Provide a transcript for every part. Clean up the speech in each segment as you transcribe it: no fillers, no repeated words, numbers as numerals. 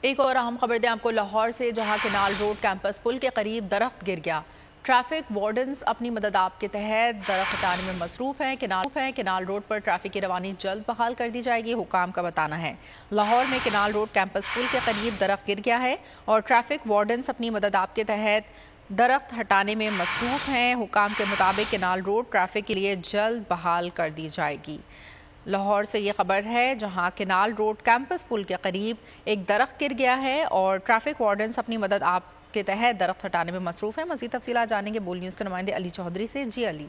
एक और अहम खबर दें आपको लाहौर से, जहां केनाल रोड कैंपस पुल के करीब दरख्त गिर गया। ट्रैफिक वार्डन्स अपनी मदद आप के तहत दरख्त हटाने में मसरूफ हैं। केनाल रोड पर ट्रैफिक की रवानी जल्द बहाल कर दी जाएगी, हुकाम का बताना है। लाहौर में केनाल रोड कैंपस पुल के करीब दरख्त गिर गया है और ट्रैफिक वार्डन्स अपनी मदद आप के तहत दरख्त हटाने में मसरूफ हैं। हुकाम के मुताबिक केनाल रोड ट्रैफिक के लिए जल्द बहाल कर दी जाएगी। लाहौर से ये खबर है, जहां केनाल रोड कैंपस पुल के करीब एक दरख्त गिर गया है और ट्रैफिक वार्डन्स अपनी मदद आप के तहत दरख्त हटाने में मसरूफ है। मज़ीद तफसीलात जानेंगे बोल न्यूज़ के नुमाइंदे अली चौधरी से। जी अली।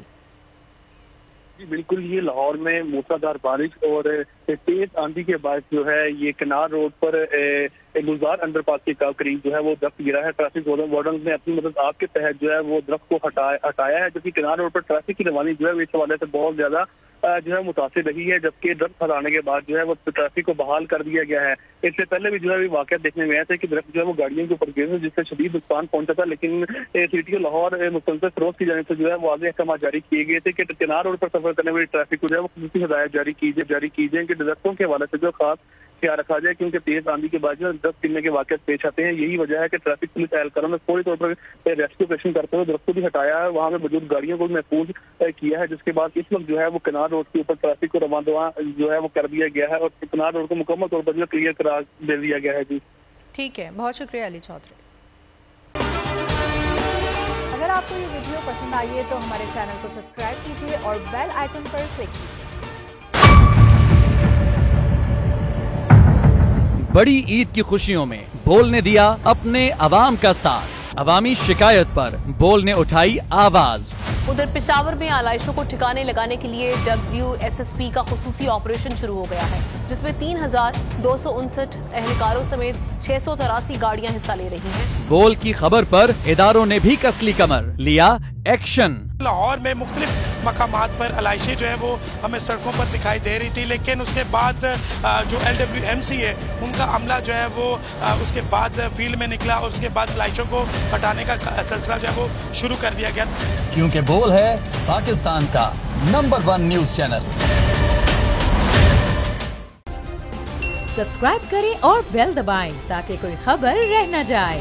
जी बिल्कुल, ये लाहौर में मूसलाधार बारिश और तेज आंधी के बाद जो है ये केनाल रोड पर गुलजार अंडरपास के करीब जो है वो दरख्त गिरा है। ट्रैफिक वार्डन ने अपनी मदद आपके तहत जो है वो दरख्त को हटाया है, जबकि केनाल रोड पर ट्रैफिक की रवानी जो है इस हवाले से बहुत ज्यादा जो है मुतासिर रही है। जबकि दरख्त हटाने के बाद जो है वो ट्रैफिक को बहाल कर दिया गया है। इससे पहले भी जो है वाकया देखने में आया था कि दरख्त जो है वो गाड़ियों के ऊपर गिरे, जिससे शदीद नुकसान पहुंचा था। लेकिन सिटी लाहौर मुस्तंसर फिरोज की जानिब से जो है वो आगे अहकाम जारी किए गए थे कि केनाल रोड पर सफर करने वाली ट्रैफिक को जो है वो खुसूसी हिदायत जारी की जाए कि दरख्तों के हवाले से जो खास ख्याल रखा जाए, क्योंकि तेज आंधी के बाद जो दरख्त गिरने के वाकयात पेश आते हैं। यही वजह है कि ट्रैफिक पुलिस एहलकारों ने फौरी तौर पर रेस्क्यू ऑपरेशन करते हुए दरख्त को भी हटाया है, वहां में मौजूद गाड़ियों को भी महफूज किया है। जिसके बाद इस वक्त जो है वो केनाल रोड के ऊपर ट्रैफिक को रवान दवा जो है वो कर दिया गया है और केनाल रोड को मुकम्मल तौर पर जो क्लियर करार दे दिया गया है। जी ठीक है, बहुत शुक्रिया अली चौधरी। अगर आपको ये वीडियो पसंद आई है तो हमारे चैनल को सब्सक्राइब कीजिए और बेल आइकन पर क्लिक कीजिए। बड़ी ईद की खुशियों में बोल ने दिया अपने अवाम का साथ। अवामी शिकायत पर बोल ने उठाई आवाज। उधर पेशावर में आलाइशों को ठिकाने लगाने के लिए WSSP का खुसूसी ऑपरेशन शुरू हो गया है, जिसमें 3259 एहलकारों समेत 683 गाड़ियां हिस्सा ले रही हैं। बोल की खबर पर इदारों ने भी कसली कमर, लिया एक्शन। लाहौर में मुख्तलिफ मकामात पर आलाइशें जो है वो हमें सड़कों पर दिखाई दे रही थी, लेकिन उसके बाद जो LWMC है उनका अमला जो है वो उसके बाद फील्ड में निकला और उसके बाद आलाइशों को हटाने का सिलसिला जो है वो शुरू कर दिया गया, क्योंकि बोल है पाकिस्तान का नंबर 1 न्यूज चैनल। सब्सक्राइब करें और बेल दबाएं ताकि कोई खबर रह न जाए।